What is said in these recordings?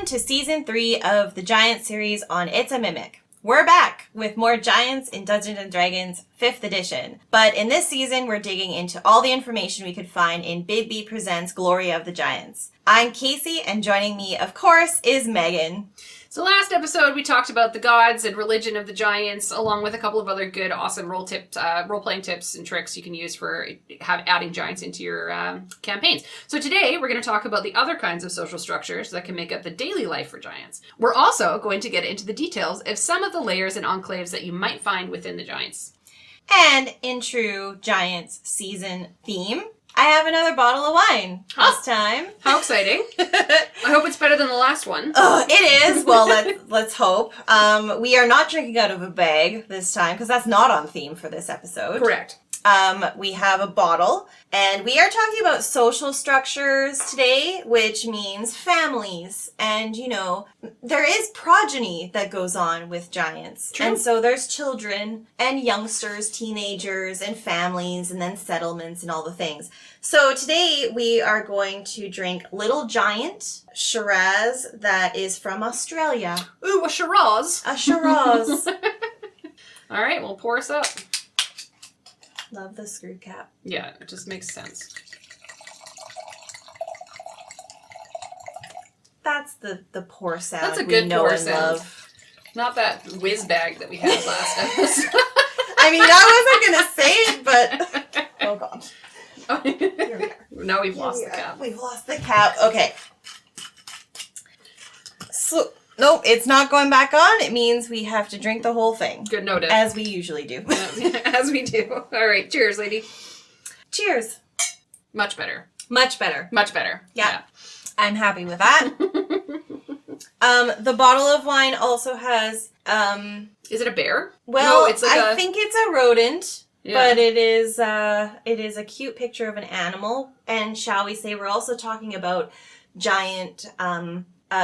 Welcome to Season 3 of the Giant series on It's a Mimic. We're back with more Giants in Dungeons & Dragons 5th edition. But in this season, we're digging into all the information we could find in Big B Presents Glory of the Giants. I'm Casey, and joining me, of course, is Megan. So last episode, we talked about the gods and religion of the giants, along with a couple of other good, awesome role-playing tips and tricks you can use for adding giants into your campaigns. So today, we're going to talk about the other kinds of social structures that can make up the daily life for giants. We're also going to get into the details of some of the lairs and enclaves that you might find within the giants. And in true Giants season theme, I have another bottle of wine this time. How exciting. I hope it's better than the last one. Oh, it is. Well, let's hope. We are not drinking out of a bag this time because that's not on theme for this episode. Correct. We have a bottle, and we are talking about social structures today, which means families. And, you know, there is progeny that goes on with giants. True. And so there's children and youngsters, teenagers, and families, and then settlements and all the things. So today we are going to drink Little Giant Shiraz that is from Australia. Ooh, a Shiraz. A Shiraz. All right, well, pour us up. Love the screw cap. Yeah, it just makes sense. That's the pour sound. That's a good we know pour and sound. love. Not that whiz bag that we had last episode. I mean, I wasn't gonna say it, but oh god. Here we are. Now we've lost the cap. We've lost the cap. Okay. So nope, it's not going back on. It means we have to drink the whole thing. Good noted. As we usually do. As we do. All right. Cheers, lady. Cheers. Much better. Much better. Much better. Yeah. I'm happy with that. The bottle of wine also has Is it a bear? well, No, it's like I think it's a rodent. Yeah. But it is a cute picture of an animal, and shall we say we're also talking about giant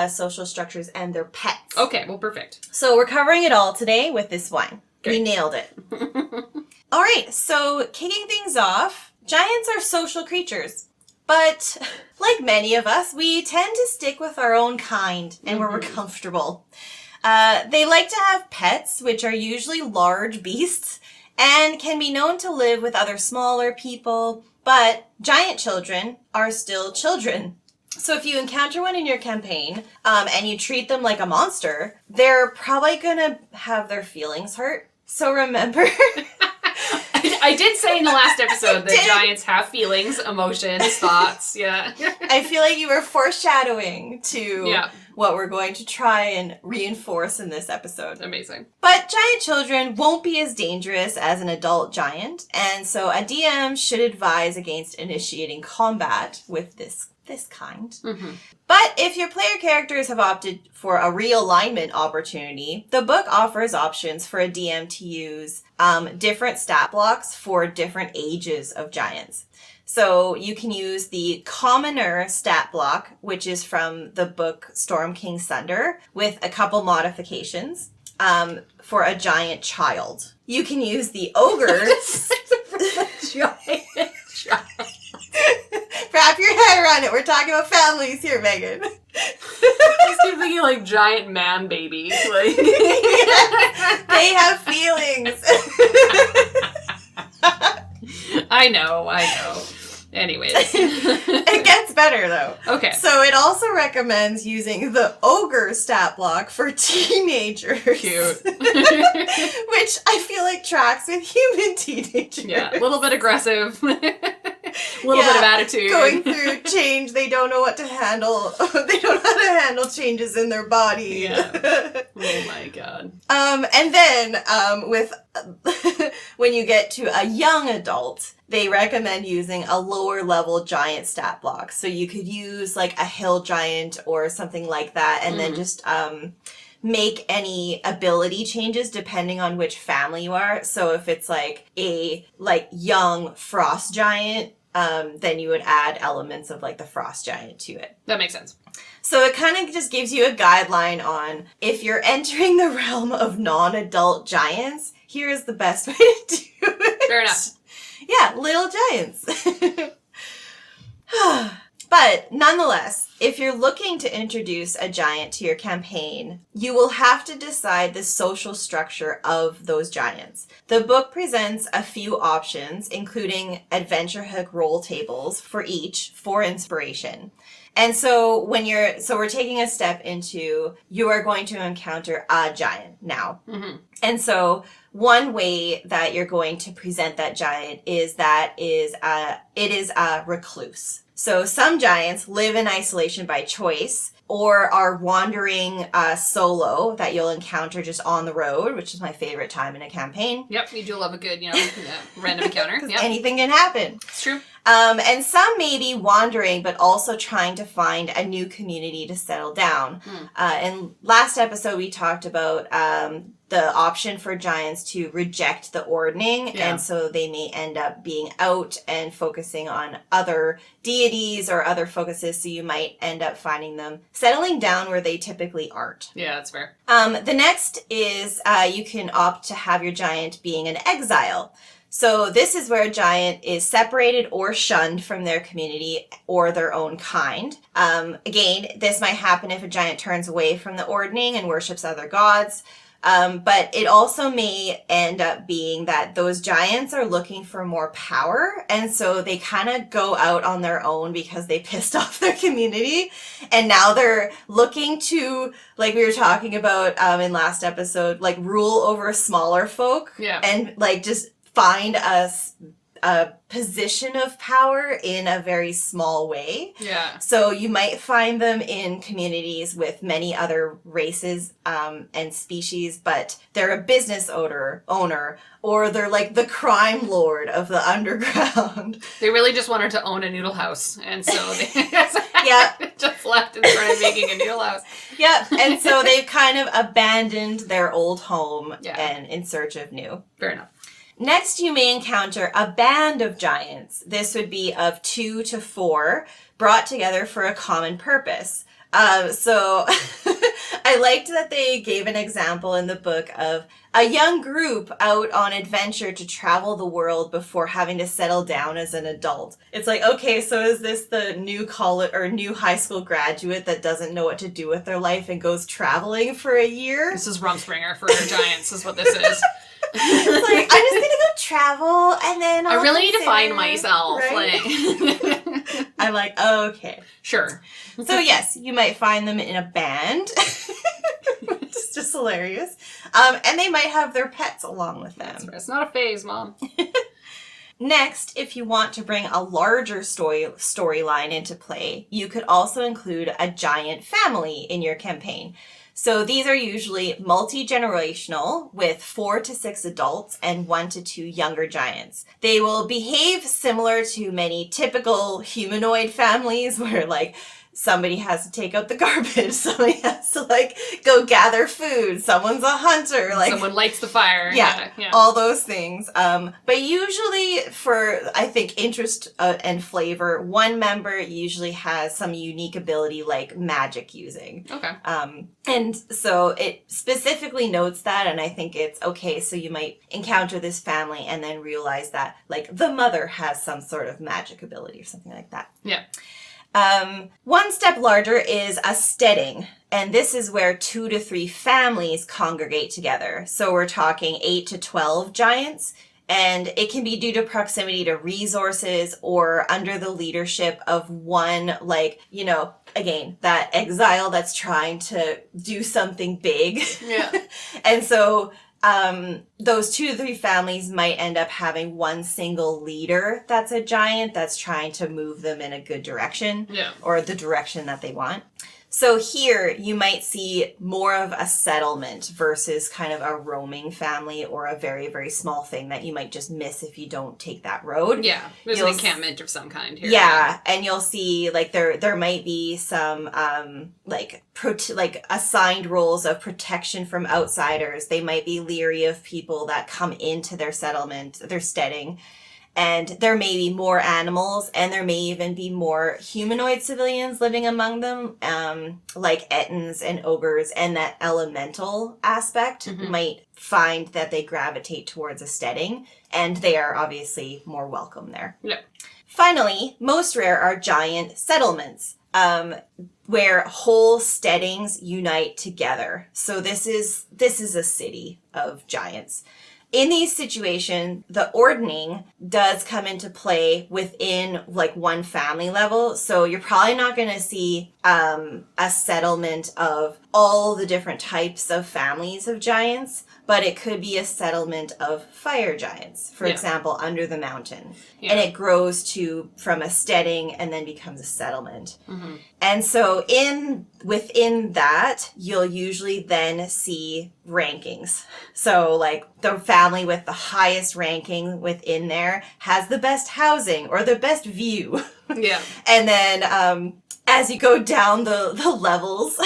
social structures and their pets. Okay, well, perfect. So we're covering it all today with this wine. Great. We nailed it. All right, so kicking things off, giants are social creatures. But like many of us, we tend to stick with our own kind and where we're comfortable. They like to have pets, which are usually large beasts, and can be known to live with other smaller people, but giant children are still children. So if you encounter one in your campaign, and you treat them like a monster, they're probably gonna have their feelings hurt. So remember... I did say in the last episode that giants have feelings, emotions, thoughts, yeah. I feel like you were foreshadowing to what we're going to try and reinforce in this episode. Amazing. But giant children won't be as dangerous as an adult giant, and so a DM should advise against initiating combat with this kind. Mm-hmm. But if your player characters have opted for a realignment opportunity, the book offers options for a DM to use different stat blocks for different ages of giants. So you can use the commoner stat block, which is from the book Storm King's Thunder, with a couple modifications for a giant child. You can use the ogre... Giant child. Wrap your head around it. We're talking about families here, Megan. I just keep thinking like giant man baby. Like they have feelings. I know. Anyways. It gets better, though. Okay. So it also recommends using the ogre stat block for teenagers. Cute. Which I feel like tracks with human teenagers. Yeah, a little bit aggressive. A little bit of attitude. Going through change, they don't know what to handle. They don't know how to handle changes in their body. Yeah. Oh my god. And then with when you get to a young adult, they recommend using a lower level giant stat block. So you could use like a hill giant or something like that, and then just make any ability changes depending on which family you are. So if it's like a young frost giant, then you would add elements of like the frost giant to it. That makes sense. So it kind of just gives you a guideline on if you're entering the realm of non-adult giants, here's the best way to do it. Fair enough. Yeah, little giants. But nonetheless, If you're looking to introduce a giant to your campaign, you will have to decide the social structure of those giants. The book presents a few options, including adventure hook roll tables for each for inspiration. And so we're taking a step into, you are going to encounter a giant now. Mm-hmm. And so one way that you're going to present that giant is it is a recluse. So some giants live in isolation by choice or are wandering solo that you'll encounter just on the road, which is my favorite time in a campaign. Yep, you do love a good, random encounter. Yep. Anything can happen. It's true. And some may be wandering, but also trying to find a new community to settle down. And last episode, we talked about the option for giants to reject the ordning. Yeah. And so they may end up being out and focusing on other deities or other focuses. So you might end up finding them settling down where they typically aren't. Yeah, that's fair. The next is you can opt to have your giant being an exile. So this is where a giant is separated or shunned from their community or their own kind. Again, this might happen if a giant turns away from the ordning and worships other gods. But it also may end up being that those giants are looking for more power. And so they kind of go out on their own because they pissed off their community. And now they're looking to, like we were talking about in last episode, like rule over smaller folk. Yeah. And like just find us a position of power in a very small way. Yeah. So you might find them in communities with many other races and species, but they're a business owner, or they're like the crime lord of the underground. They really just wanted to own a noodle house, and so they just left and started making a noodle house. Yep, and so they've kind of abandoned their old home and in search of new. Fair enough. Next, you may encounter a band of giants. This would be of 2 to 4, brought together for a common purpose. So I liked that they gave an example in the book of a young group out on adventure to travel the world before having to settle down as an adult. It's like, okay, so is this the new college or new high school graduate that doesn't know what to do with their life and goes traveling for a year? This is Rumspringer for giants is what this is. It's like, I'm just gonna go travel and then I really need to find myself. Right? Like, I'm like, okay. Sure. So yes, you might find them in a band. It's just hilarious. And they might have their pets along with them. That's right. It's not a phase, Mom. Next, if you want to bring a larger storyline into play, you could also include a giant family in your campaign. So these are usually multi-generational with 4 to 6 adults and 1 to 2 younger giants. They will behave similar to many typical humanoid families where like somebody has to take out the garbage, somebody has to like go gather food, someone's a hunter, like someone lights the fire. Yeah. All those things. But usually for, I think, interest and flavor, one member usually has some unique ability like magic using. Okay. And so it specifically notes that, and I think it's okay. So you might encounter this family and then realize that like the mother has some sort of magic ability or something like that. Yeah. One step larger is a steading, and this is where 2 to 3 families congregate together. So we're talking 8 to 12 giants, and it can be due to proximity to resources or under the leadership of one, like, you know, again, that exile that's trying to do something big. Yeah. And so those 2 to 3 families might end up having one single leader that's a giant that's trying to move them in a good direction, or the direction that they want. So here you might see more of a settlement versus kind of a roaming family or a very, very small thing that you might just miss if you don't take that road. Yeah, there's an encampment of some kind here. Yeah, and you'll see like there might be some like assigned roles of protection from outsiders. They might be leery of people that come into their settlement, their steading. And there may be more animals, and there may even be more humanoid civilians living among them, like ettins and ogres, and that elemental aspect might find that they gravitate towards a steading, and they are obviously more welcome there. Yeah. Finally, most rare are giant settlements. where whole steadings unite together. So this is a city of giants. In these situations, the ordning does come into play within like one family level. So you're probably not going to see a settlement of all the different types of families of giants, but it could be a settlement of fire giants, for example, under the mountain. Yeah. And it grows from a steading and then becomes a settlement. Mm-hmm. And so within that, you'll usually then see rankings. So like the family with the highest ranking within there has the best housing or the best view. Yeah. And then as you go down the levels,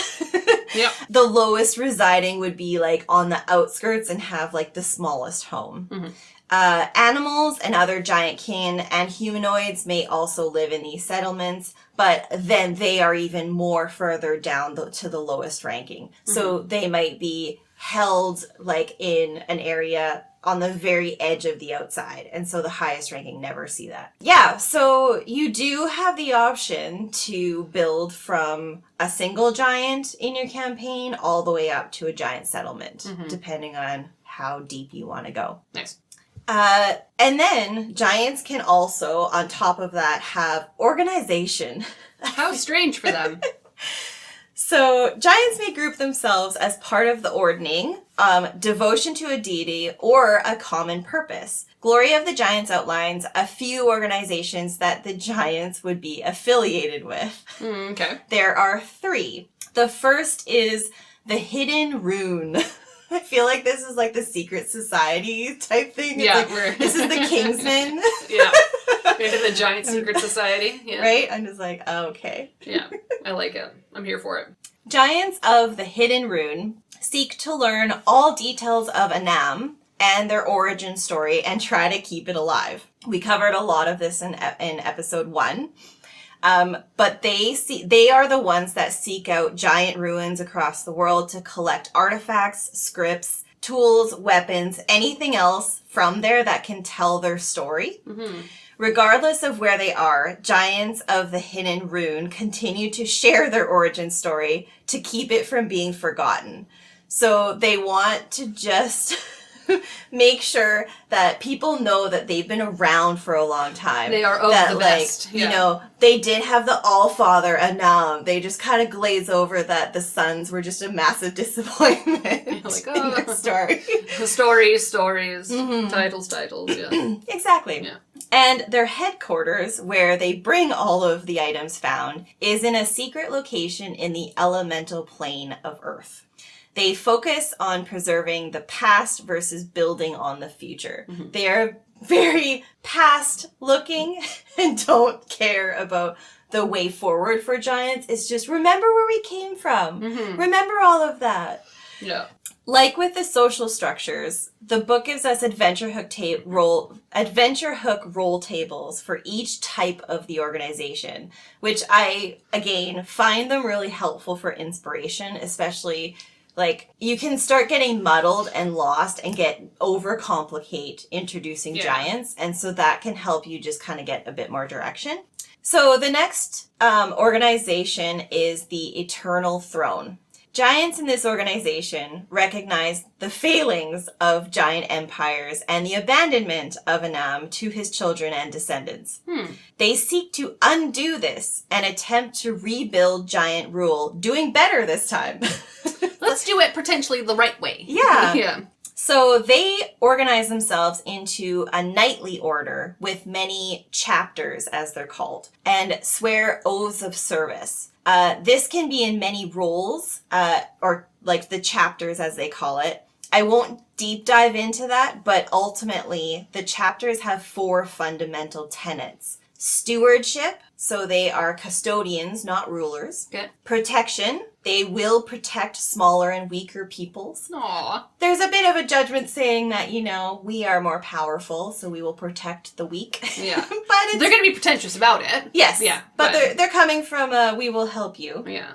yep. The lowest residing would be like on the outskirts and have like the smallest home. Mm-hmm. Animals and other giant kin and humanoids may also live in these settlements, but then they are even more further down to the lowest ranking. Mm-hmm. So they might be held like in an area on the very edge of the outside. And so the highest ranking never see that. Yeah, so you do have the option to build from a single giant in your campaign all the way up to a giant settlement, mm-hmm. depending on how deep you want to go. Nice. And then giants can also, on top of that, have organization. How strange for them. So giants may group themselves as part of the ordning, devotion to a deity, or a common purpose. Glory of the Giants outlines a few organizations that the giants would be affiliated with. Okay. There are 3. The first is the Hidden Rune. I feel like this is like the secret society type thing. Yeah, like, this is the Kingsmen. Yeah. Into the giant secret society. Yeah. Right? I'm just like, oh, okay. Yeah, I like it. I'm here for it. Giants of the Hidden Rune seek to learn all details of Anam and their origin story and try to keep it alive. We covered a lot of this in episode 1. But they are the ones that seek out giant ruins across the world to collect artifacts, scripts, tools, weapons, anything else from there that can tell their story. Mm-hmm. Regardless of where they are, giants of the Hidden Rune continue to share their origin story to keep it from being forgotten. So they want to just make sure that people know that they've been around for a long time. They are of the best. Yeah. You know, they did have the All-Father Anam. They just kind of glaze over that the sons were just a massive disappointment like, in their story. Stories, mm-hmm. titles, yeah. Exactly. Yeah. And their headquarters, where they bring all of the items found, is in a secret location in the elemental plane of Earth. They focus on preserving the past versus building on the future. Mm-hmm. They are very past looking and don't care about the way forward for giants. It's just remember where we came from. Mm-hmm. Remember all of that. Yeah. Like with the social structures, the book gives us adventure hook role tables for each type of the organization, which I, again, find them really helpful for inspiration, especially like you can start getting muddled and lost and get overcomplicate introducing giants. And so that can help you just kind of get a bit more direction. So the next organization is the Eternal Throne. Giants in this organization recognize the failings of giant empires and the abandonment of Anam to his children and descendants. They seek to undo this and attempt to rebuild giant rule, doing better this time. Let's do it potentially the right way. Yeah. Yeah. So they organize themselves into a knightly order with many chapters, as they're called, and swear oaths of service. This can be in many roles, or like the chapters as they call it. I won't deep dive into that, but ultimately the chapters have 4 fundamental tenets. Stewardship, so they are custodians, not rulers. Good. Protection, they will protect smaller and weaker peoples. Aww. There's a bit of a judgment saying that, you know, we are more powerful, so we will protect the weak. Yeah. But they're going to be pretentious about it. Yes. Yeah. But they're coming from we will help you. Yeah.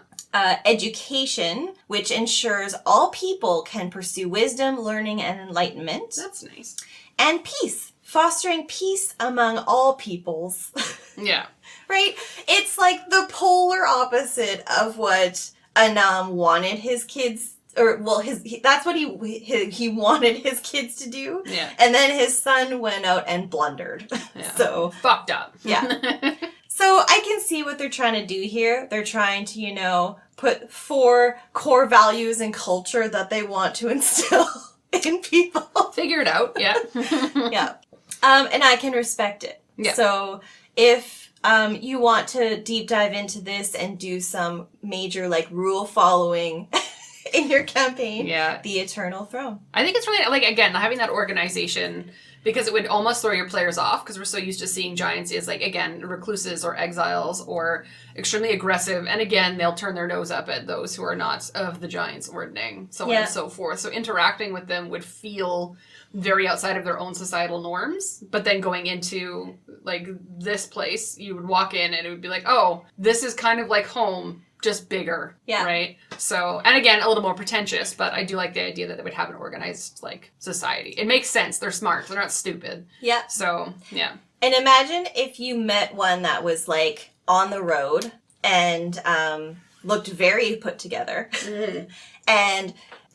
Education, which ensures all people can pursue wisdom, learning, and enlightenment. That's nice. And peace. Fostering peace among all peoples. Yeah. Right? It's like the polar opposite of what Anam wanted his kids, or well, that's what he wanted his kids to do. Yeah. And then his son went out and blundered. Yeah. So fucked up. Yeah. So I can see what they're trying to do here. They're trying to, put 4 core values and culture that they want to instill in people. Figure it out. Yeah. Yeah. And I can respect it. Yeah. So if you want to deep dive into this and do some major rule following in your campaign, Yeah. the Eternal Throne. I think it's really, again, having that organization, because it would almost throw your players off, because we're so used to seeing giants as, again, recluses or exiles or extremely aggressive. And again, they'll turn their nose up at those who are not of the giants' ordering, so on and so forth. So interacting with them would feel very outside of their own societal norms. But then going into, this place, you would walk in and it would be like, oh, this is kind of like home, just bigger. Yeah. Right? So, and again, a little more pretentious, but I do like the idea that they would have an organized, society. It makes sense. They're smart. They're not stupid. Yeah. So, yeah. And imagine if you met one that was, on the road and looked very put together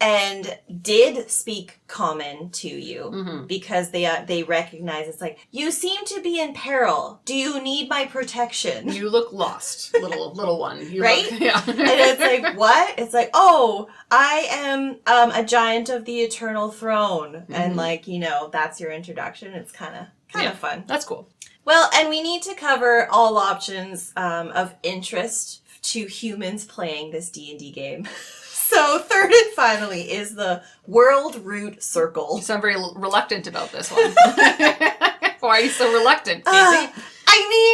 and did speak common to you because they recognize it's you seem to be in peril. Do you need my protection? You look lost, little one. You right? Yeah. And it's what? It's oh, I am a giant of the Eternal Throne. And that's your introduction. It's kind of fun. That's cool. Well, and we need to cover all options of interest to humans playing this D&D game. So third and finally is the World Root Circle. You sound very reluctant about this one. Why are you so reluctant, Casey?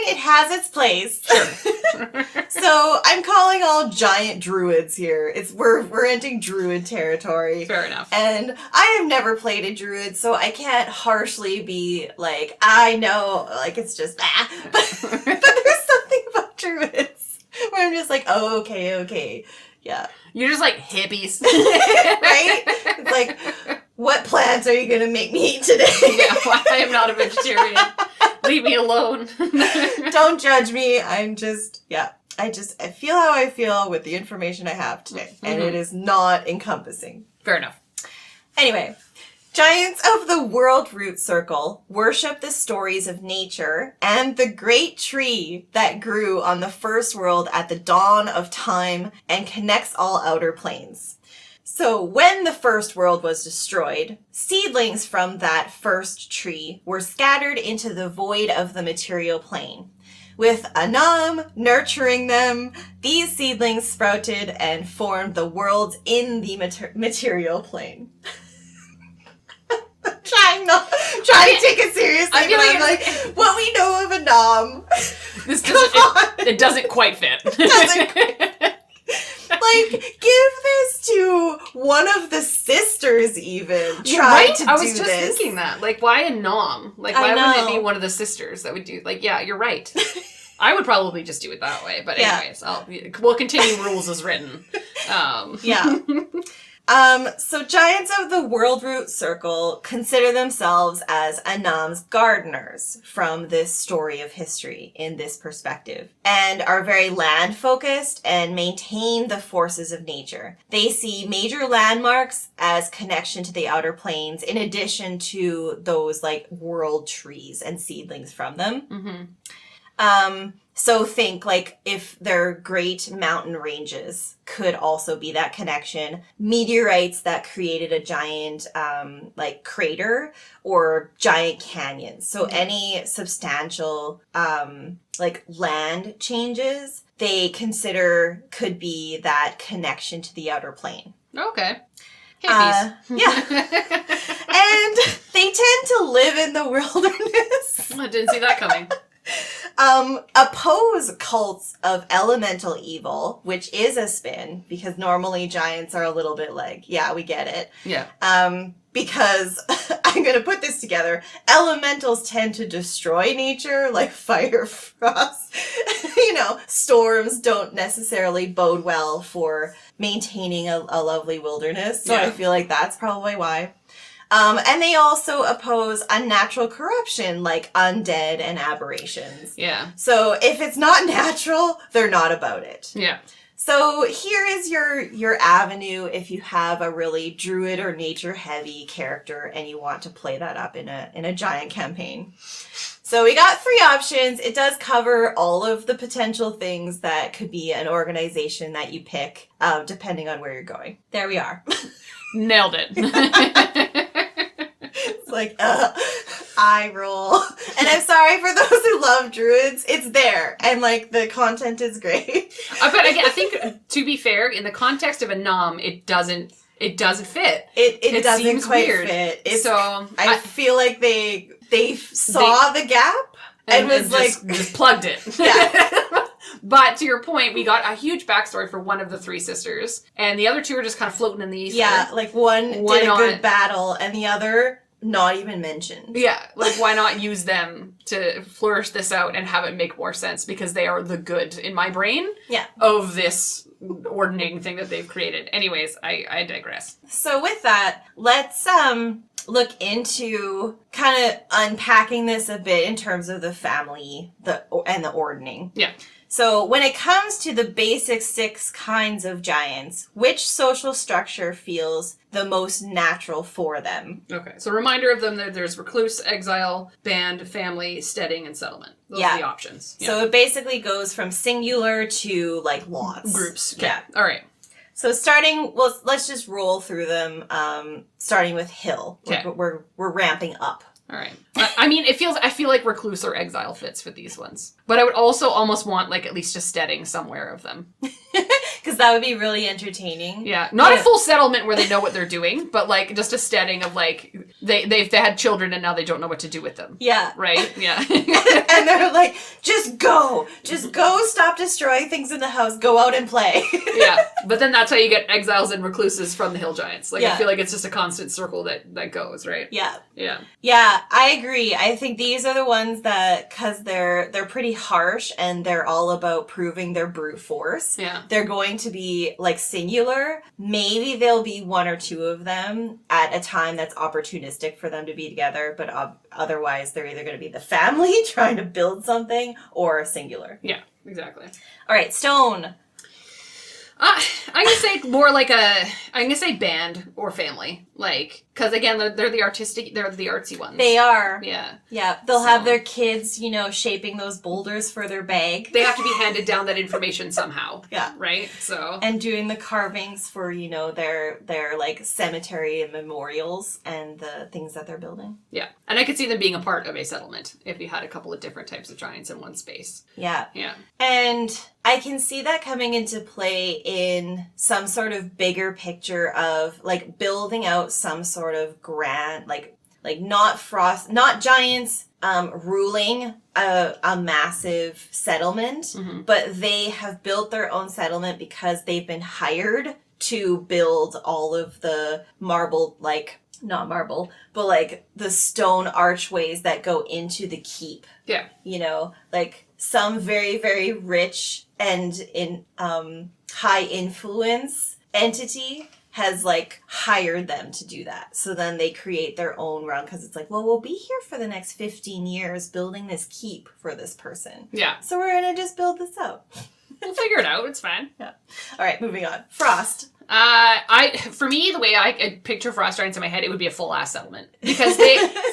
It has its place. Sure. So I'm calling all giant druids here. We're entering druid territory. Fair enough. And I have never played a druid, so I can't harshly be I know, it's just but there's something about druids where I'm just oh, okay. Yeah. You're just hippies. Right? It's what plants are you going to make me eat today? Yeah, well, I am not a vegetarian. Leave me alone. Don't judge me. I'm just, I feel how I feel with the information I have today. And it is not encompassing. Fair enough. Anyway, giants of the World Root Circle worship the stories of nature and the great tree that grew on the first world at the dawn of time and connects all outer planes. So when the first world was destroyed, seedlings from that first tree were scattered into the void of the material plane. With Anam nurturing them, these seedlings sprouted and formed the worlds in the material plane. Trying to take it seriously, I feel but I'm what we know of Anam. This doesn't, it doesn't quite fit. Give this to one of the sisters even. Try to do this. I was just thinking that. Why a nom? Why wouldn't it be one of the sisters that would do... yeah, you're right. I would probably just do it that way. But anyways, we'll continue rules as written. Yeah. So giants of the World Root Circle consider themselves as Anam's gardeners from this story of history in this perspective, and are very land focused and maintain the forces of nature. They see major landmarks as connection to the outer planes in addition to those world trees and seedlings from them. So think if their great mountain ranges could also be that connection. Meteorites that created a giant crater or giant canyons. So any substantial land changes they consider could be that connection to the outer plane. Okay. Hippies. Yeah. And they tend to live in the wilderness. I didn't see that coming. Oppose cults of elemental evil, which is a spin, because normally giants are a little bit yeah, we get it. Yeah. Because I'm going to put this together. Elementals tend to destroy nature, like fire, frost. Storms don't necessarily bode well for maintaining a lovely wilderness. So I feel that's probably why. And they also oppose unnatural corruption, like undead and aberrations. Yeah. So if it's not natural, they're not about it. Yeah. So here is your avenue if you have a really druid or nature heavy character and you want to play that up in a giant campaign. So we got 3 options. It does cover all of the potential things that could be an organization that you pick, depending on where you're going. There we are. Nailed it. It's like, eye roll. And I'm sorry for those who love druids. It's there. And, like, the content is great. But again, I think, to be fair, in the context of a nom, it doesn't fit. It doesn't seems quite weird. fit. So I feel like they saw the gap and was just plugged it. Yeah. But to your point, we got a huge backstory for one of the 3 sisters, and the other 2 are just kind of floating in the ether. Yeah, like one did a good battle, and the other not even mentioned. Yeah, like why not use them to flourish this out and have it make more sense, because they are the good in my brain of this ordinating thing that they've created. Anyways, I digress. So with that, let's look into kind of unpacking this a bit in terms of the family and the ordning. Yeah. So when it comes to the basic 6 kinds of giants, which social structure feels the most natural for them? Okay, so reminder of them, there's recluse, exile, band, family, steading, and settlement. Those are the options. Yeah. So it basically goes from singular to, like, lots. Groups. Okay. Yeah. All right. So let's just roll through them, starting with hill. Okay. We're ramping up. All right. I mean, I feel like recluse or exile fits for these ones. But I would also almost want, like, at least a steading somewhere of them. Because that would be really entertaining. Yeah. Not a full settlement where they know what they're doing, but, like, just a steading of, like, they had children and now they don't know what to do with them. Yeah. Right? Yeah. And they're like, just go, stop destroying things in the house, go out and play. Yeah. But then that's how you get exiles and recluses from the hill giants. Like, Yeah. I feel like it's just a constant circle that goes, right? Yeah. Yeah. Yeah, I agree. I think these are the ones that, because they're pretty harsh and they're all about proving their brute force. Yeah. They're going to be, like, singular. Maybe there'll be 1 or 2 of them at a time that's opportunistic for them to be together, but otherwise they're either going to be the family trying to build something or singular. Yeah, exactly. All right, stone. I'm gonna say more like I'm gonna say band or family, like, because again, they're the artsy ones. They are. Yeah. Yeah, they'll have their kids, shaping those boulders for their bag. They have to be handed down that information somehow. Yeah. Right? So. And doing the carvings for, their like cemetery and memorials and the things that they're building. Yeah. And I could see them being a part of a settlement if you had a couple of different types of giants in one space. Yeah. Yeah. And I can see that coming into play in some sort of bigger picture of, like, building out some sort of grand, like not giants ruling a massive settlement, but they have built their own settlement because they've been hired to build all of the marble, like, not marble, but, like, the stone archways that go into the keep. Yeah. Like, some very, very rich and high influence entity has, like, hired them to do that. So then they create their own run because it's like, well, we'll be here for the next 15 years building this keep for this person. Yeah. So we're going to just build this out. We'll figure it out. It's fine. Yeah. All right, moving on. Frost. For me, the way I picture frost giants in my head, it would be a full ass settlement, because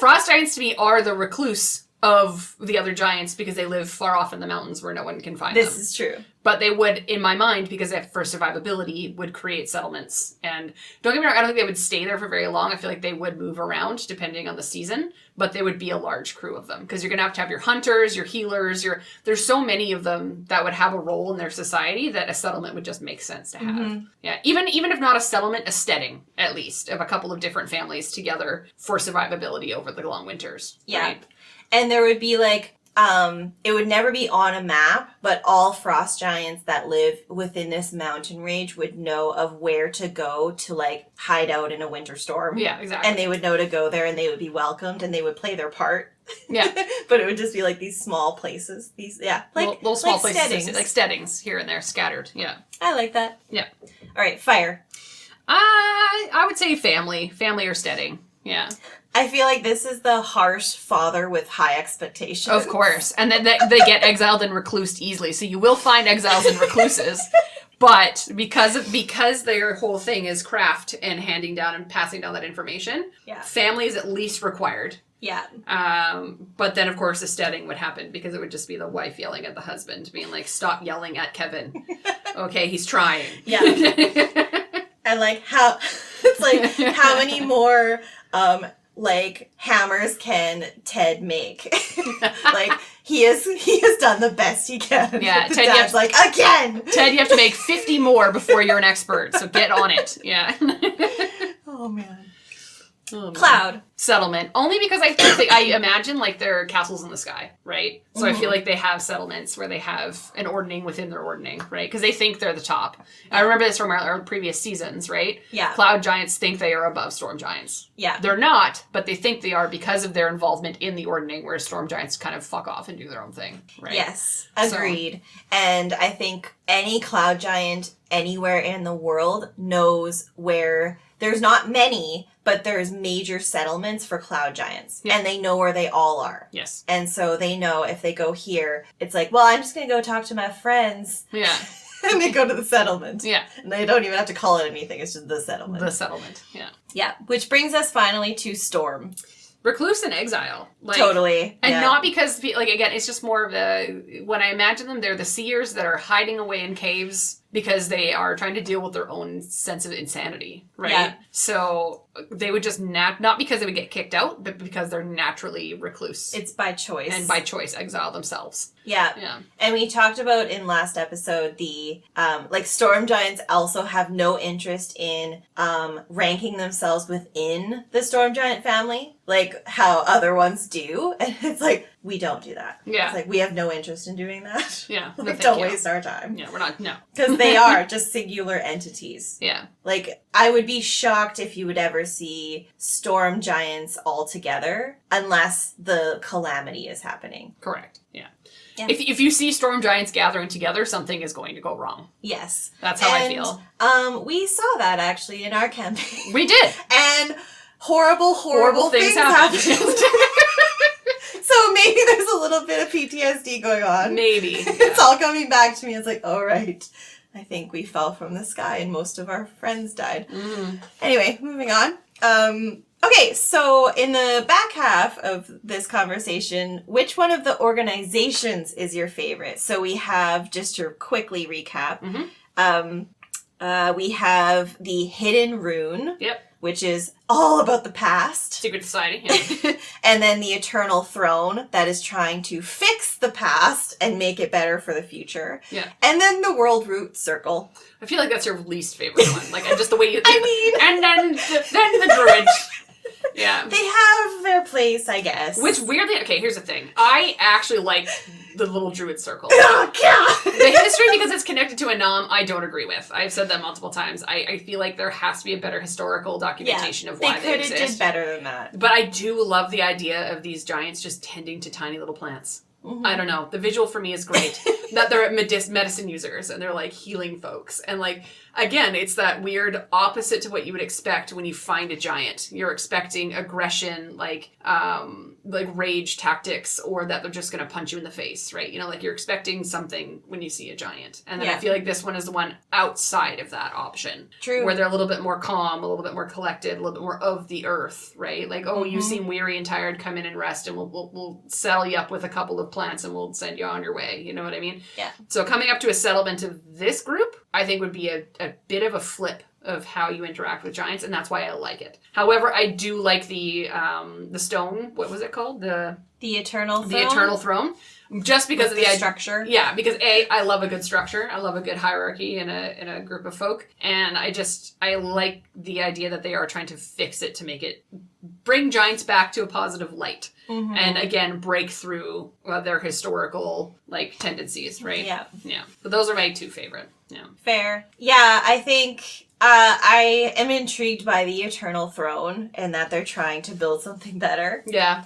frost giants to me are the recluse of the other giants because they live far off in the mountains where no one can find them. This is true. But they would, in my mind, because for survivability, would create settlements. And don't get me wrong, I don't think they would stay there for very long. I feel like they would move around depending on the season, but they would be a large crew of them because you're going to have your hunters, your healers, there's so many of them that would have a role in their society that a settlement would just make sense to have. Mm-hmm. Yeah, even if not a settlement, a steading, at least, of a couple of different families together for survivability over the long winters. Yeah. Right? And there would be, like, it would never be on a map, but all frost giants that live within this mountain range would know of where to go to, like, hide out in a winter storm. Yeah, exactly. And they would know to go there and they would be welcomed and they would play their part. Yeah. But it would just be, like, these small places. Little small places. Steadings. Like steadings here and there, scattered. Yeah. I like that. Yeah. All right, fire. I would say family or steading. Yeah. I feel like this is the harsh father with high expectations. Of course. And then they get exiled and reclused easily. So you will find exiles and recluses. But because their whole thing is craft and handing down and passing down that information, family is at least required. Yeah. But then, of course, the steading would happen because it would just be the wife yelling at the husband, being like, stop yelling at Kevin. Okay, he's trying. Yeah. And like how many more like hammers can Ted make? Like he has done the best he can. Yeah, Ted, Dad's like, again. Ted, you have to make 50 more before you're an expert. So get on it. Yeah. Oh man. Oh, Cloud. Settlement. Only because I imagine like they're castles in the sky, right? So I feel like they have settlements where they have an ordning within their ordning, right? Because they think they're the top. I remember this from our previous seasons, right? Yeah. Cloud giants think they are above storm giants. Yeah. They're not, but they think they are because of their involvement in the ordning, whereas storm giants kind of fuck off and do their own thing, right? Yes. Agreed. And I think any cloud giant anywhere in the world knows where there's not many, but there's major settlements for cloud giants. Yeah. And they know where they all are. Yes. And so they know if they go here, it's like, well, I'm just going to go talk to my friends. Yeah. And they go to the settlement. Yeah. And they don't even have to call it anything. It's just the settlement. The settlement. Yeah. Yeah. Which brings us finally to Storm. Recluse and exile. Like, totally. And not because, like, again, it's just more of the, when I imagine them, they're the seers that are hiding away in caves because they are trying to deal with their own sense of insanity, right? Yeah. So they would just not because they would get kicked out, but because they're naturally recluse. It's by choice. And by choice, exile themselves. Yeah. Yeah. And we talked about in last episode the, like, storm giants also have no interest in ranking themselves within the storm giant family, like how other ones do. And it's like, we don't do that. Yeah. It's like, we have no interest in doing that. Yeah. Like, don't waste our time. Yeah, we're not, no. Because they are just singular entities. Yeah. Like, I would be shocked if you would ever see storm giants all together unless the calamity is happening. Correct. Yeah. Yeah. If you see storm giants gathering together, something is going to go wrong. Yes. That's how I feel. We saw that actually in our campaign. We did. And horrible things happened. So maybe there's a little bit of PTSD going on. Maybe. Yeah. It's all coming back to me. It's like, oh, right. I think we fell from the sky and most of our friends died. Mm. Anyway, moving on. Okay, so in the back half of this conversation, which one of the organizations is your favorite? So we have, just to quickly recap, we have the Hidden Rune. Yep. Which is all about the past. Secret Society, yeah. And then the Eternal Throne that is trying to fix the past and make it better for the future. Yeah. And then the World Root Circle. I feel like that's your least favorite one. Like, just the way you... I mean... And then the Druids. Yeah. They have their place, I guess. Which weirdly... Okay, here's the thing. I actually like the little Druid Circle. Oh, God! The history, because it's connected to Anam, I don't agree with. I've said that multiple times. I feel like there has to be a better historical documentation of why they exist. They could have did better than that. But I do love the idea of these giants just tending to tiny little plants. Mm-hmm. I don't know. The visual for me is great. That they're medicine users and they're like healing folks. And like, again, it's that weird opposite to what you would expect when you find a giant. You're expecting aggression, like rage tactics, or that they're just going to punch you in the face, right? You know, like you're expecting something when you see a giant. And then I feel like this one is the one outside of that option. True. Where they're a little bit more calm, a little bit more collected, a little bit more of the earth, right? Like, oh, you seem weary and tired, come in and rest, and we'll settle you up with a couple of plants and we'll send you on your way. You know what I mean? Yeah. So coming up to a settlement of this group, I think would be a bit of a flip of how you interact with giants, and that's why I like it. However, I do like the stone. What was it called? The Eternal Throne. The Eternal Throne. Just because of the structure. Yeah, because I love a good structure. I love a good hierarchy in a group of folk, and I like the idea that they are trying to fix it to make it bring giants back to a positive light. Mm-hmm. And again, break through their historical tendencies, right? Yeah. Yeah. But those are my two favorite. Yeah. Fair. Yeah, I think I am intrigued by the Eternal Throne and that they're trying to build something better. Yeah.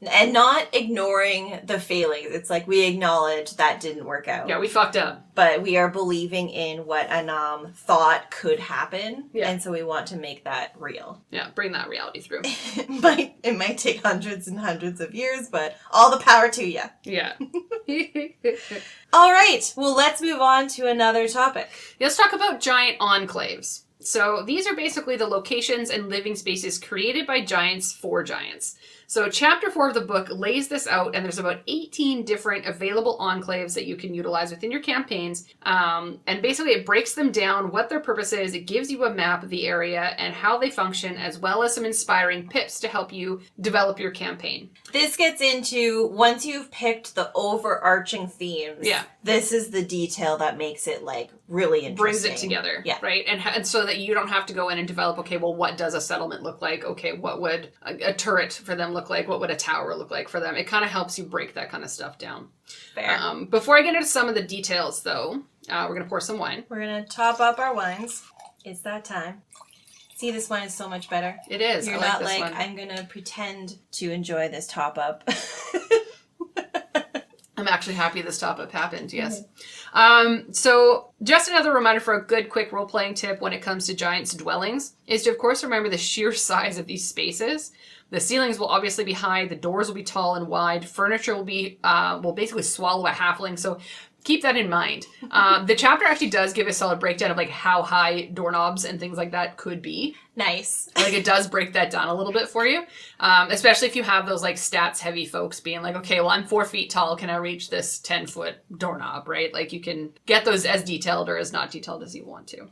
And not ignoring the failings. It's like we acknowledge that didn't work out. Yeah, we fucked up. But we are believing in what Anam thought could happen. Yeah. And so we want to make that real. Yeah, bring that reality through. It might take hundreds and hundreds of years, but all the power to you. Yeah. All right. Well, let's move on to another topic. Let's talk about giant enclaves. So these are basically the locations and living spaces created by giants for giants. So chapter 4 of the book lays this out, and there's about 18 different available enclaves that you can utilize within your campaigns. And basically it breaks them down, what their purpose is. It gives you a map of the area and how they function, as well as some inspiring pips to help you develop your campaign. This gets into, once you've picked the overarching themes, this is the detail that makes it like really interesting. Brings it together, yeah. Right? And so that you don't have to go in and develop, okay, well, what does a settlement look like? Okay, what would a turret for them look like? What would a tower look like for them? It kind of helps you break that kind of stuff down. Fair. Before I get into some of the details, though, we're going to pour some wine. We're going to top up our wines. It's that time. See, this wine is so much better. It is. You're I like not this like, one. I'm going to pretend to enjoy this top up. I'm actually happy this top-up happened, yes. So just another reminder for a good, quick role-playing tip when it comes to giants' dwellings is to, of course, remember the sheer size of these spaces. The ceilings will obviously be high, the doors will be tall and wide, furniture will be, will basically swallow a halfling, so keep that in mind. The chapter actually does give a solid breakdown of like how high doorknobs and things like that could be. Nice. Like it does break that down a little bit for you. Especially if you have those like stats heavy folks being like, okay, well, I'm 4 feet tall. Can I reach this 10-foot doorknob, right? Like you can get those as detailed or as not detailed as you want to.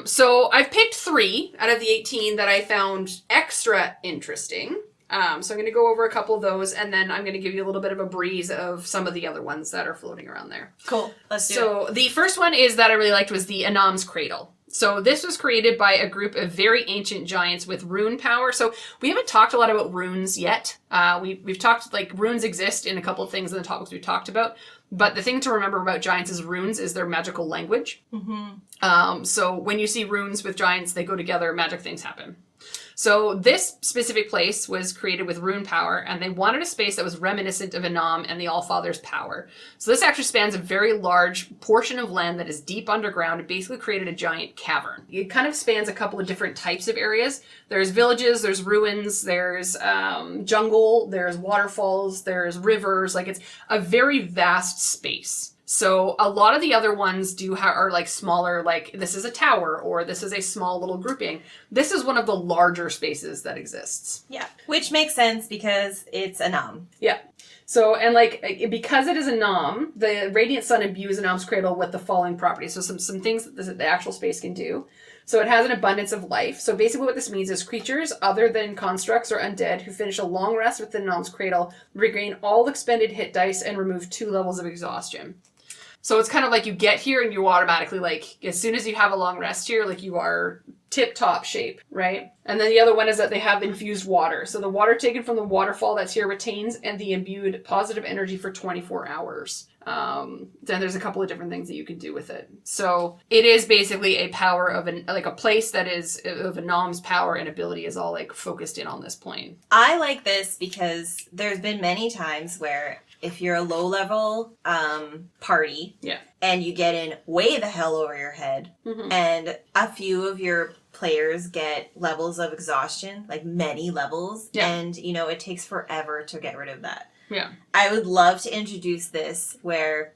So I've picked 3 out of the 18 that I found extra interesting. So I'm going to go over a couple of those, and then I'm going to give you a little bit of a breeze of some of the other ones that are floating around there. Cool. Let's do it. So the first one is that I really liked was the Anam's Cradle. So this was created by a group of very ancient giants with rune power. So we haven't talked a lot about runes yet. We've talked, like, runes exist in a couple of things in the topics we've talked about. But the thing to remember about giants is runes is their magical language. Mm-hmm. So when you see runes with giants, they go together, magic things happen. So this specific place was created with rune power, and they wanted a space that was reminiscent of Anam and the Allfather's power. So this actually spans a very large portion of land that is deep underground. It basically created a giant cavern. It kind of spans a couple of different types of areas. There's villages, there's ruins, there's jungle, there's waterfalls, there's rivers. Like, it's a very vast space. So a lot of the other ones are like smaller, like this is a tower or this is a small little grouping. This is one of the larger spaces that exists. Yeah, which makes sense because it's Anam. Yeah. So, and like, because it is Anam, the Radiant Sun imbues Anam's Cradle with the following properties. So some things that the actual space can do. So it has an abundance of life. So basically what this means is creatures other than constructs or undead who finish a long rest within Anam's Cradle regain all expended hit dice and remove 2 levels of exhaustion. So it's kind of like you get here and you automatically, like, as soon as you have a long rest here, like, you are tip-top shape, right? And then the other one is that they have infused water. So the water taken from the waterfall that's here retains and the imbued positive energy for 24 hours. Then there's a couple of different things that you can do with it. So it is basically a power of a place that is of Anam's power and ability is all like focused in on this plane. I like this because there's been many times where if you're a low-level party and you get in way the hell over your head, and a few of your players get levels of exhaustion, like many levels, and, you know, it takes forever to get rid of that. Yeah. I would love to introduce this where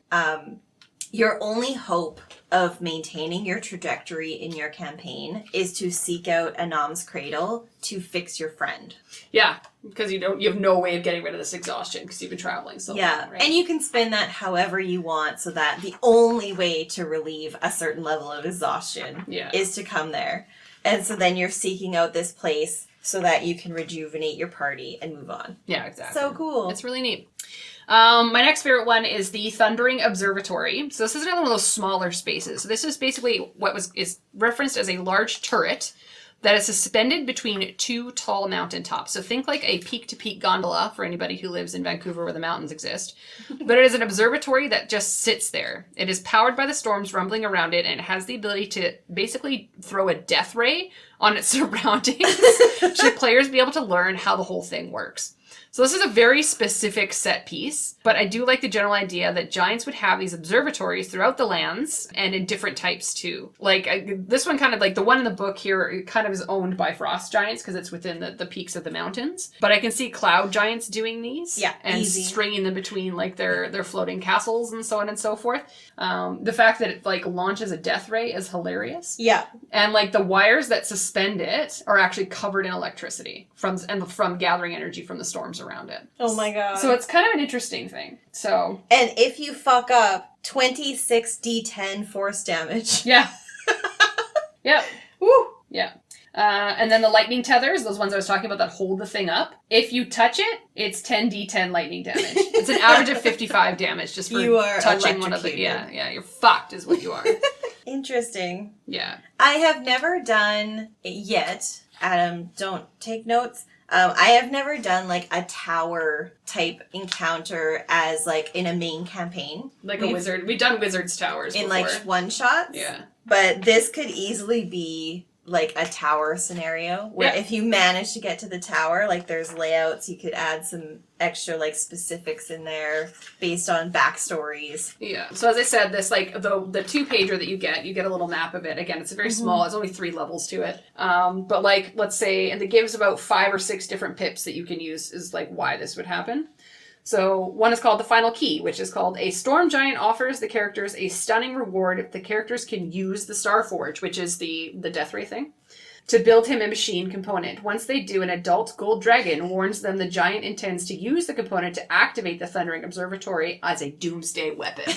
your only hope of maintaining your trajectory in your campaign is to seek out Anam's Cradle to fix your friend. Yeah, because you have no way of getting rid of this exhaustion because you've been traveling so long, right? And you can spin that however you want so that the only way to relieve a certain level of exhaustion is to come there. And so then you're seeking out this place so that you can rejuvenate your party and move on. Yeah, exactly. So cool. It's really neat. My next favorite one is the Thundering Observatory. So this is another one of those smaller spaces. So this is basically what is referenced as a large turret that is suspended between two tall mountain tops. So think like a peak-to-peak gondola for anybody who lives in Vancouver where the mountains exist. But it is an observatory that just sits there. It is powered by the storms rumbling around it, and it has the ability to basically throw a death ray on its surroundings should players be able to learn how the whole thing works. So this is a very specific set piece, but I do like the general idea that giants would have these observatories throughout the lands and in different types too. Like this one kind of like the one in the book here, it kind of is owned by frost giants because it's within the peaks of the mountains. But I can see cloud giants doing these and easy. Stringing them between like their floating castles and so on and so forth. The fact that it like launches a death ray is hilarious. Yeah. And like the wires that suspend it are actually covered in electricity from gathering energy from the storms around it. Oh my god. So it's kind of an interesting thing. So and if you fuck up, 26 D10 force damage. Yeah. Yeah. Woo. Yeah. And then the lightning tethers, those ones I was talking about that hold the thing up. If you touch it, it's 10 D10 lightning damage. It's an average of 55 damage just for touching one of the... Yeah, you're fucked is what you are. Interesting. Yeah. I have never done yet, Adam, don't take notes. I have never done like a tower type encounter as like in a main campaign. Like a wizard. We've done wizards towers in before. like one shots. Yeah. But this could easily be like a tower scenario where if you manage to get to the tower, like there's layouts, you could add some extra like specifics in there based on backstories. Yeah. So as I said, this like the 2-pager that you get a little map of it. Again, it's a very small, it's only 3 levels to it. But like, let's say, and it gives about 5 or 6 different pips that you can use is like why this would happen. So one is called the final key, which is called a storm giant offers the characters a stunning reward if the characters can use the Starforge, which is the death ray thing, to build him a machine component. Once they do, an adult gold dragon warns them the giant intends to use the component to activate the Thundering Observatory as a doomsday weapon.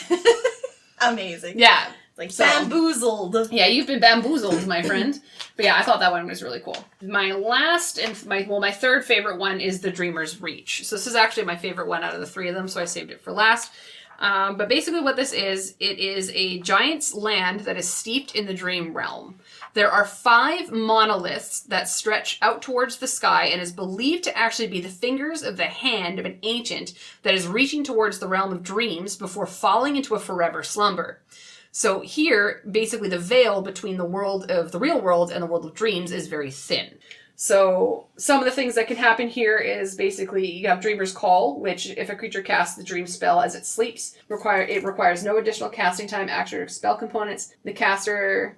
Amazing. Yeah. Like bamboozled. Yeah, you've been bamboozled, my friend. But yeah, I thought that one was really cool. My last and my third favorite one is the Dreamer's Reach. So this is actually my favorite one out of the 3 of them, so I saved it for last. But basically what this is, it is a giant's land that is steeped in the dream realm. There are 5 monoliths that stretch out towards the sky and is believed to actually be the fingers of the hand of an ancient that is reaching towards the realm of dreams before falling into a forever slumber. So here, basically the veil between the world of the real world and the world of dreams is very thin. So some of the things that can happen here is basically you have Dreamer's Call, which if a creature casts the dream spell as it sleeps, it requires no additional casting time, action, or spell components. The caster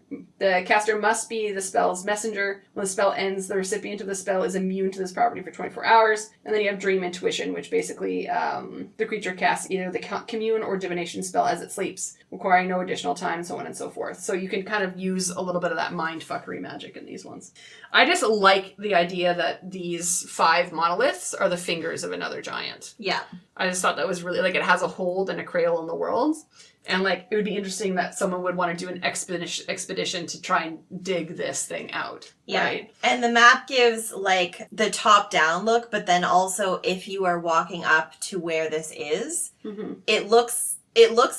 must be the spell's messenger. When the spell ends, the recipient of the spell is immune to this property for 24 hours. And then you have Dream Intuition, which basically the creature casts either the commune or divination spell as it sleeps, requiring no additional time, so on and so forth. So you can kind of use a little bit of that mindfuckery magic in these ones. I just like the idea that these 5 monoliths are the fingers of another giant. Yeah. I just thought that was really, like, it has a hold and a cradle in the world. And, like, it would be interesting that someone would want to do an expedition to try and dig this thing out. Yeah. Right? And the map gives, like, the top-down look, but then also if you are walking up to where this is, it looks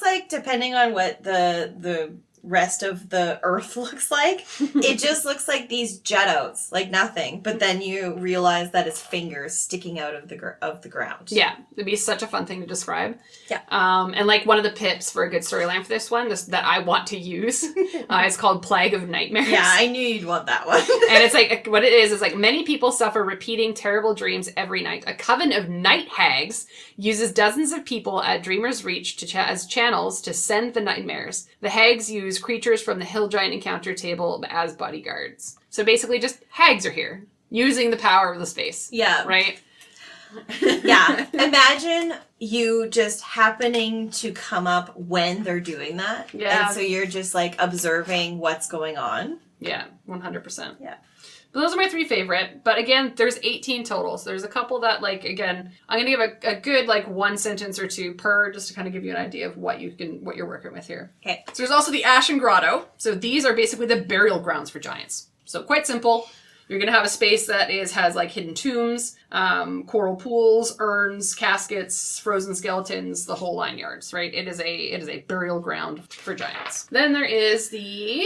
like, depending on what the rest of the earth looks like, it just looks like these jut outs, like nothing. But then you realize that it's fingers sticking out of the ground. Yeah, it'd be such a fun thing to describe. Yeah. And like one of the pips for a good storyline for this one, that I want to use, is called Plague of Nightmares. Yeah, I knew you'd want that one. And it's like, what it is like many people suffer repeating terrible dreams every night. A coven of night hags uses dozens of people at Dreamer's Reach as channels to send the nightmares. The hags use creatures from the Hill Giant encounter table as bodyguards. So basically just hags are here, using the power of the space. Yeah. Right? Yeah. Imagine you just happening to come up when they're doing that. Yeah. And so you're just like observing what's going on. Yeah, 100%. Yeah. But those are my 3 favorite. But again, there's 18 total. So there's a couple that, like, again, I'm going to give a good, like, 1 sentence or 2 per, just to kind of give you an idea of what you're working with here. Okay. So there's also the Ashen Grotto. So these are basically the burial grounds for giants. So quite simple. You're going to have a space that has like hidden tombs, coral pools, urns, caskets, frozen skeletons, the whole 9 yards, right? It is a burial ground for giants. Then there is the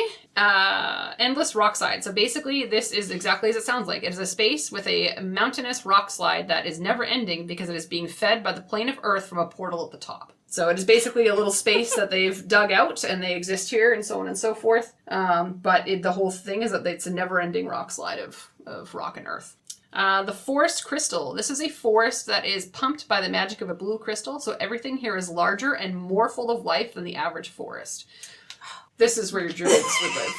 endless rock slide. So basically this is exactly as it sounds like. It is a space with a mountainous rock slide that is never ending because it is being fed by the plane of earth from a portal at the top. So it is basically a little space that they've dug out and they exist here and so on and so forth. But the whole thing is that it's a never-ending rock slide of rock and earth. The forest crystal. This is a forest that is pumped by the magic of a blue crystal. So everything here is larger and more full of life than the average forest. This is where your druids would live.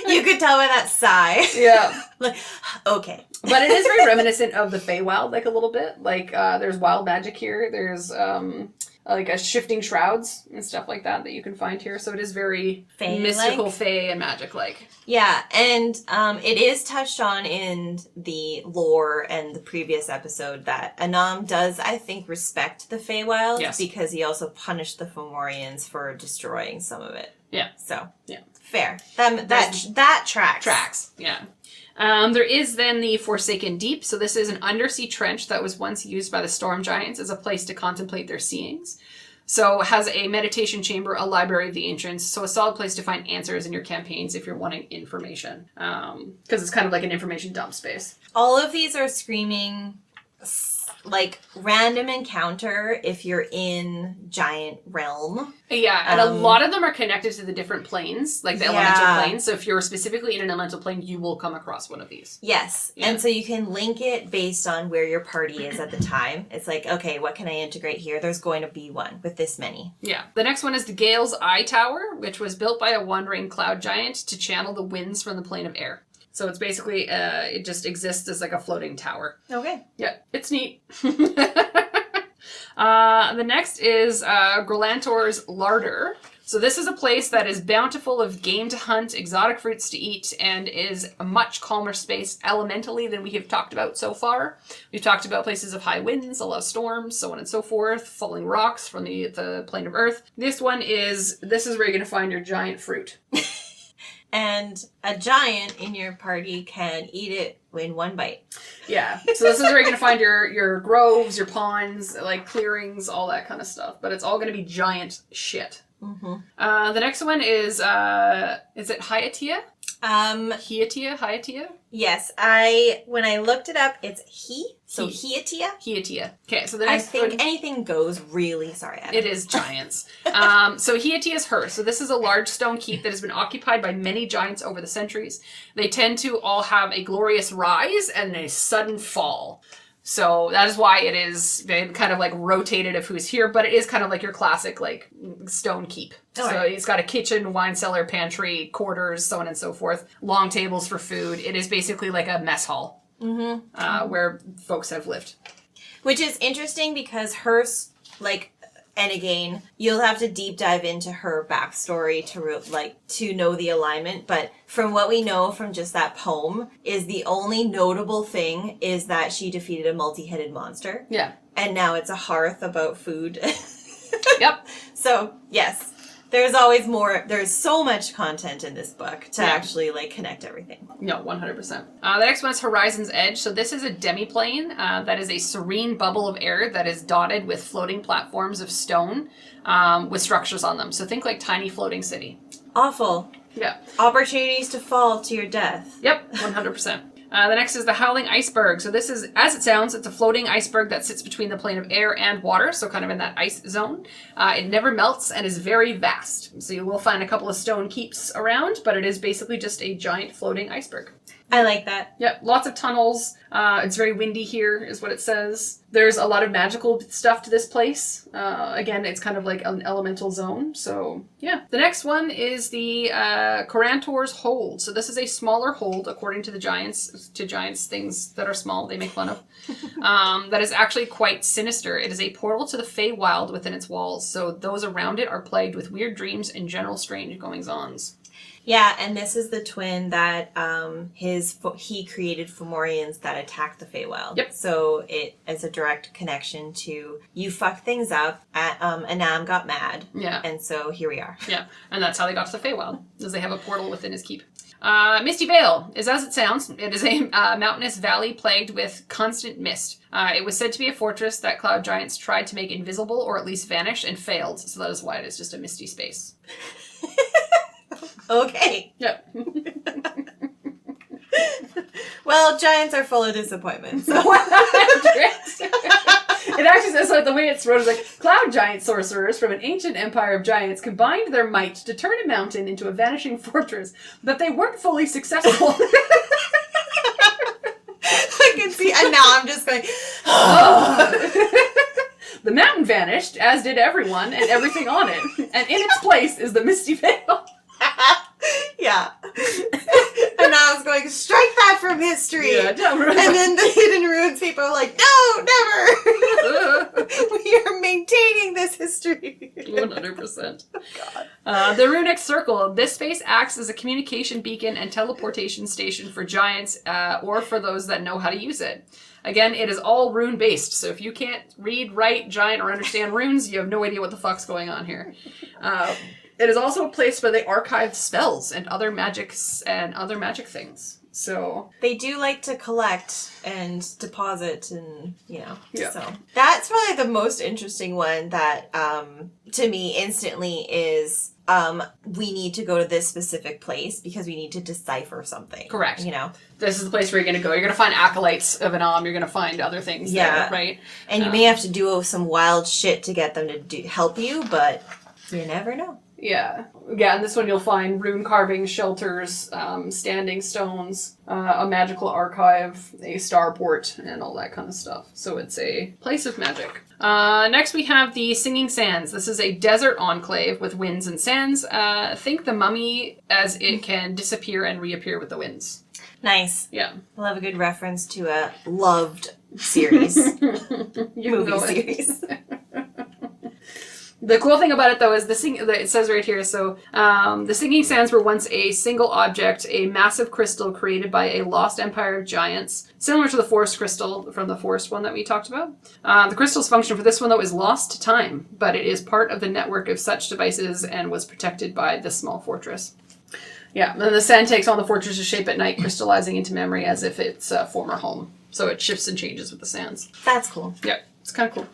You could tell by that sigh. Yeah. Like, okay. But it is very reminiscent of the Feywild, like a little bit. Like there's wild magic here. There's like a shifting shrouds and stuff like that you can find here. So it is very mystical, fey and magic-like. Yeah, and it is touched on in the lore and the previous episode that Anam does, I think, respect the Feywild. Yes. Because he also punished the Fomorians for destroying some of it. Yeah. So, yeah. Fair. That tracks. Tracks, yeah. There is then the Forsaken Deep. So this is an undersea trench that was once used by the Storm Giants as a place to contemplate their seeings. So it has a meditation chamber, a library of the ancients. So a solid place to find answers in your campaigns if you're wanting information. Because it's kind of like an information dump space. All of these are screaming like random encounter if you're in giant realm. Yeah, and a lot of them are connected to the different planes, like the elemental planes. So if you're specifically in an elemental plane, you will come across one of these. Yes, yeah. And so you can link it based on where your party is at the time. It's like, okay, what can I integrate here? There's going to be one with this many. Yeah. The next one is the Gale's Eye Tower, which was built by a wandering cloud giant to channel the winds from the plane of air. So it's basically, it just exists as like a floating tower. Okay. Yeah, it's neat. The next is Grolantor's Larder. So this is a place that is bountiful of game to hunt, exotic fruits to eat, and is a much calmer space elementally than we have talked about so far. We've talked about places of high winds, a lot of storms, so on and so forth, falling rocks from the plane of earth. This is where you're going to find your giant fruit. And a giant in your party can eat it in one bite. Yeah. So this is where you're going to find your groves, your ponds, like clearings, all that kind of stuff. But it's all going to be giant shit. Mm-hmm. The next one is it Hyatia? Hyatia? Yes. When I looked it up, it's So Hyatia? Hyatia. Okay, so the I next think one, anything goes really, sorry, Adam. it is giants. So Hyatia is her. So this is a large stone keep that has been occupied by many giants over the centuries. They tend to all have a glorious rise and a sudden fall. So that is why it is kind of like rotated of who's here, but it is kind of like your classic like stone keep. Oh, so right. It's got a kitchen, wine cellar, pantry, quarters, so on and so forth, long tables for food. It is basically like a mess hall where folks have lived. Which is interesting because hers, like, and again, you'll have to deep dive into her backstory to know the alignment. But from what we know from just that poem, is the only notable thing is that she defeated a multi-headed monster. Yeah. And now it's a hearth about food. Yep. So, yes. There's always more. There's so much content in this book to actually like connect everything. No, 100%. The next one is Horizon's Edge. So this is a demiplane that is a serene bubble of air that is dotted with floating platforms of stone with structures on them. So think like tiny floating city. Awful. Yeah. Opportunities to fall to your death. Yep, 100%. The next is the Howling Iceberg. So this is, as it sounds, it's a floating iceberg that sits between the plane of air and water, so kind of in that ice zone. It never melts and is very vast. So you will find a couple of stone keeps around, but it is basically just a giant floating iceberg. I like that. Yep, lots of tunnels. It's very windy here, is what it says. There's a lot of magical stuff to this place. Again, it's kind of like an elemental zone. So, yeah. The next one is the Corantor's Hold. So this is a smaller hold, according to the giants. To giants, things that are small, they make fun of. That is actually quite sinister. It is a portal to the Feywild within its walls. So those around it are plagued with weird dreams and general strange goings-ons. Yeah, and this is the twin that he created Fomorians that attacked the Feywild. Yep. So it is a direct connection to you fuck things up. Anam got mad. Yeah. And so here we are. Yeah, and that's how they got to the Feywild, is they have a portal within his keep. Misty Vale is as it sounds. It is a mountainous valley plagued with constant mist. It was said to be a fortress that cloud giants tried to make invisible or at least vanish and failed. So that is why it is just a misty space. Okay. Yep. Well, giants are full of disappointment. So. It actually says, like, the way it's wrote is like, cloud giant sorcerers from an ancient empire of giants combined their might to turn a mountain into a vanishing fortress, but they weren't fully successful. I can see, and now I'm just going, The mountain vanished, as did everyone and everything on it, and in its place is the Misty Vale. Yeah. And I was going, strike that from history. Yeah, and then the Hidden Runes people are like, no, never. We are maintaining this history. 100%. Oh, God. The Runic Circle. This space acts as a communication beacon and teleportation station for giants, or for those that know how to use it. Again, it is all rune-based, so if you can't read, write, giant, or understand runes, you have no idea what the fuck's going on here. It is also a place where they archive spells and other magic things. So they do like to collect and deposit, and Yeah. So that's probably the most interesting one that to me instantly is we need to go to this specific place because we need to decipher something. Correct. This is the place where you're going to go. You're going to find acolytes of Anam. You're going to find other things there, right? And you may have to do some wild shit to get them to help you, but you never know. Yeah. Yeah, and this one you'll find rune carvings, shelters, standing stones, a magical archive, a starport, and all that kind of stuff. So it's a place of magic. Next we have the Singing Sands. This is a desert enclave with winds and sands. Think the Mummy, as it can disappear and reappear with the winds. Nice. Yeah. I love a good reference to a loved series. Movie series. The cool thing about it, though, is it says right here, so the Singing Sands were once a single object, a massive crystal created by a lost empire of giants, similar to the forest crystal from the forest one that we talked about. The crystal's function for this one, though, is lost to time, but it is part of the network of such devices and was protected by this small fortress. Yeah, and then the sand takes on the fortress's shape at night, crystallizing into memory as if it's a former home. So it shifts and changes with the sands. That's cool. Yeah, it's kind of cool.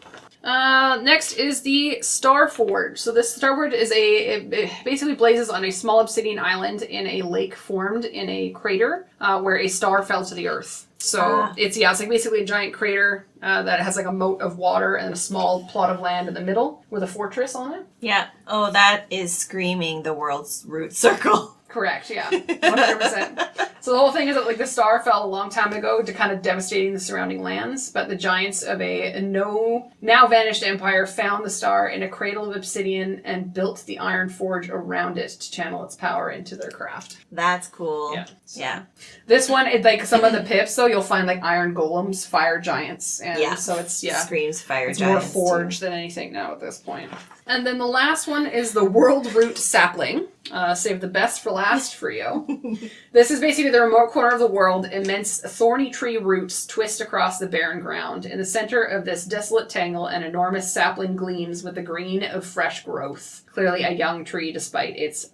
Next is the Star Forge. So this Star Forge is it basically blazes on a small obsidian island in a lake formed in a crater where a star fell to the earth. So it's like basically a giant crater that has like a moat of water and a small plot of land in the middle with a fortress on it. Yeah. Oh, that is screaming the world's root circle. Correct, yeah. 100%. So the whole thing is that, like, the star fell a long time ago to kind of devastating the surrounding lands, but the giants of a now vanished empire found the star in a cradle of obsidian and built the iron forge around it to channel its power into their craft. That's cool. Yeah. Yeah. This one, like some of the pips, though, you'll find like iron golems, fire giants, and so it's screams fire it's giants. It's more forge than anything now at this point. And then the last one is the World Root Sapling. Save the best for last for you. This is basically the remote corner of the world. Immense thorny tree roots twist across the barren ground. In the center of this desolate tangle, an enormous sapling gleams with the green of fresh growth. Clearly a young tree despite its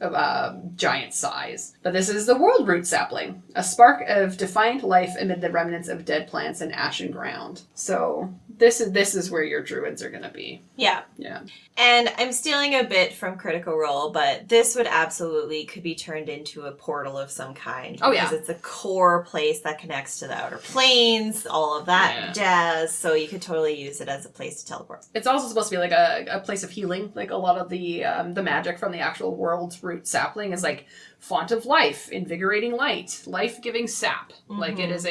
giant size. But this is the World Root Sapling, a spark of defiant life amid the remnants of dead plants and ashen ground. So this is where your druids are going to be. Yeah. Yeah. And I'm stealing a bit from Critical Role, but this would absolutely could be turned into a portal of some kind. Oh, yeah. Because it's a core place that connects to the Outer Planes, all of that jazz. So you could totally use it as a place to teleport. It's also supposed to be like a place of healing. Like a lot of the magic from the actual World's Root Sapling is like font of life, invigorating light, life-giving sap. Mm-hmm. Like it is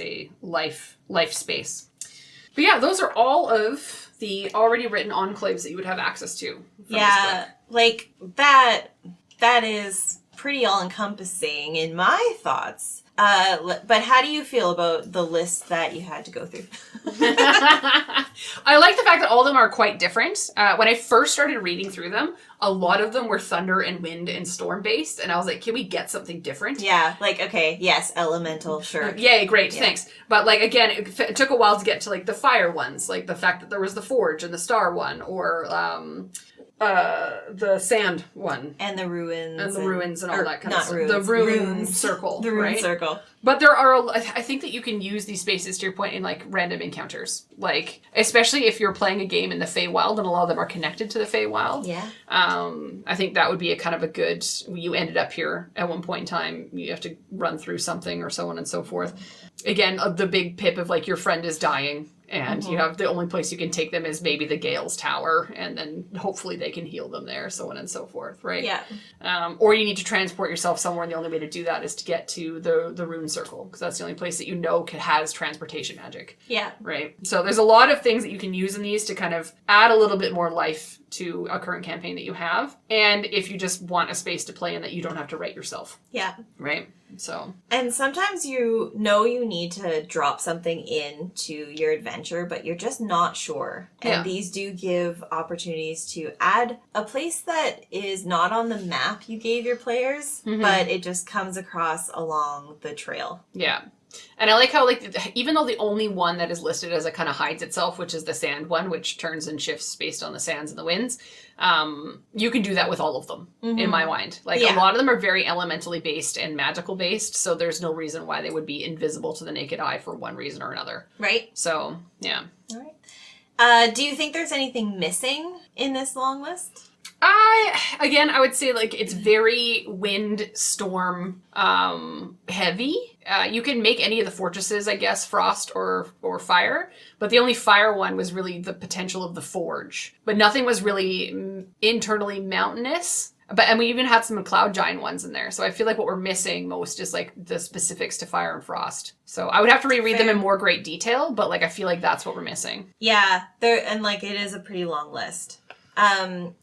a life space. But yeah, those are all of the already written enclaves that you would have access to. Yeah, like that is pretty all-encompassing in my thoughts. But how do you feel about the list that you had to go through? I like the fact that all of them are quite different. When I first started reading through them, a lot of them were thunder and wind and storm based, and I was like, can we get something different? Yeah, like, okay, yes, elemental, sure. Yay, great, thanks. But like, again, it took a while to get to like the fire ones, like the fact that there was the forge and the star one, or the sand one. And the ruins. And the ruins and all that kind of stuff. Ruins, The rune circle. The rune right? circle. But there are, I think that you can use these spaces, to your point, in like random encounters. Like, especially if you're playing a game in the Feywild and a lot of them are connected to the Feywild. Yeah. I think that would be a kind of a good, you ended up here at one point in time, you have to run through something or so on and so forth. Again, the big pip of like your friend is dying. And you have the only place you can take them is maybe the Gale's Tower, and then hopefully they can heal them there, so on and so forth, right? Yeah. Or you need to transport yourself somewhere, and the only way to do that is to get to the rune circle, because that's the only place that you know has transportation magic. Yeah. Right? So there's a lot of things that you can use in these to kind of add a little bit more life to a current campaign that you have, and if you just want a space to play in that you don't have to write yourself. Yeah. Right? So. And sometimes you know you need to drop something into your adventure, but you're just not sure. And these do give opportunities to add a place that is not on the map you gave your players, but it just comes across along the trail. Yeah. And I like how, like, even though the only one that is listed as it kind of hides itself, which is the sand one, which turns and shifts based on the sands and the winds, you can do that with all of them, in my mind. Like, a lot of them are very elementally based and magical based, so there's no reason why they would be invisible to the naked eye for one reason or another. Right. So, yeah. All right. Do you think there's anything missing in this long list? I would say, like, it's very wind, storm, heavy. You can make any of the fortresses, I guess, frost or fire, but the only fire one was really the potential of the forge. But nothing was really internally mountainous. And we even had some cloud giant ones in there. So I feel like what we're missing most is, like, the specifics to fire and frost. So I would have to reread them in more great detail, but, like, I feel like that's what we're missing. Yeah, it is a pretty long list. And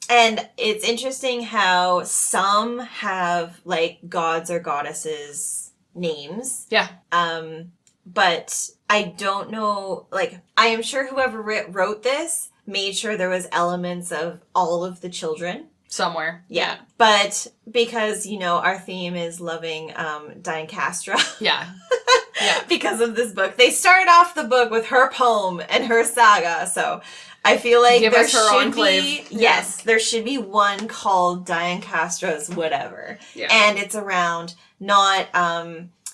it's interesting how some have, like, gods or goddesses names. Yeah. But I don't know, like, I am sure whoever wrote this made sure there was elements of all of the children. Somewhere. Yeah. But because, our theme is loving Diane Castra. Yeah. Yeah. Because of this book. They started off the book with her poem and her saga, so I feel like there should be, there should be one called Diane Castra's whatever. Yeah. And it's around not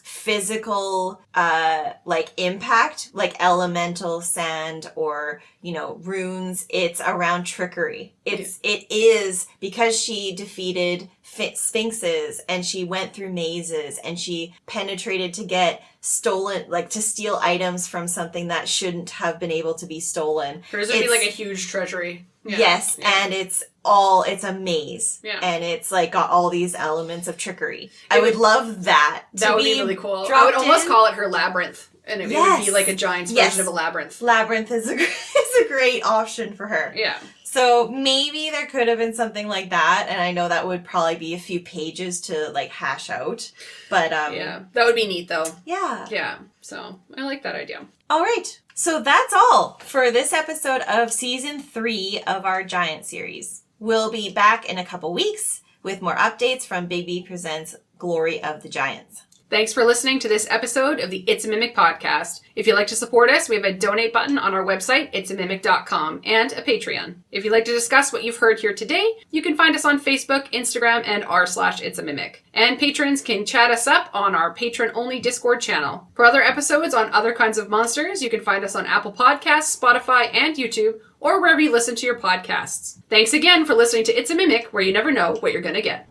physical like impact, like elemental sand or, runes. It's around trickery. It is because she defeated sphinxes and she went through mazes and she penetrated to get stolen, like to steal items from something that shouldn't have been able to be stolen. Hers would be like a huge treasury. Yeah. Yes, and it's a maze. Yeah. And it's like got all these elements of trickery. I would love that. That would be really cool. I would almost call it her labyrinth. And it would be like a giant's version of a labyrinth. Labyrinth is a great option for her. Yeah. So maybe there could have been something like that, and I know that would probably be a few pages to like hash out. But yeah, that would be neat though. Yeah. Yeah. So I like that idea. All right. So that's all for this episode of season 3 of our Giant series. We'll be back in a couple weeks with more updates from Big B Presents Glory of the Giants. Thanks for listening to this episode of the It's a Mimic podcast. If you'd like to support us, we have a donate button on our website, itsamimic.com, and a Patreon. If you'd like to discuss what you've heard here today, you can find us on Facebook, Instagram, and r/itsamimic. And patrons can chat us up on our patron-only Discord channel. For other episodes on other kinds of monsters, you can find us on Apple Podcasts, Spotify, and YouTube, or wherever you listen to your podcasts. Thanks again for listening to It's a Mimic, where you never know what you're going to get.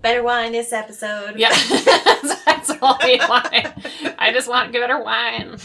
Better wine this episode. Yeah, that's all we want. I just want better wine.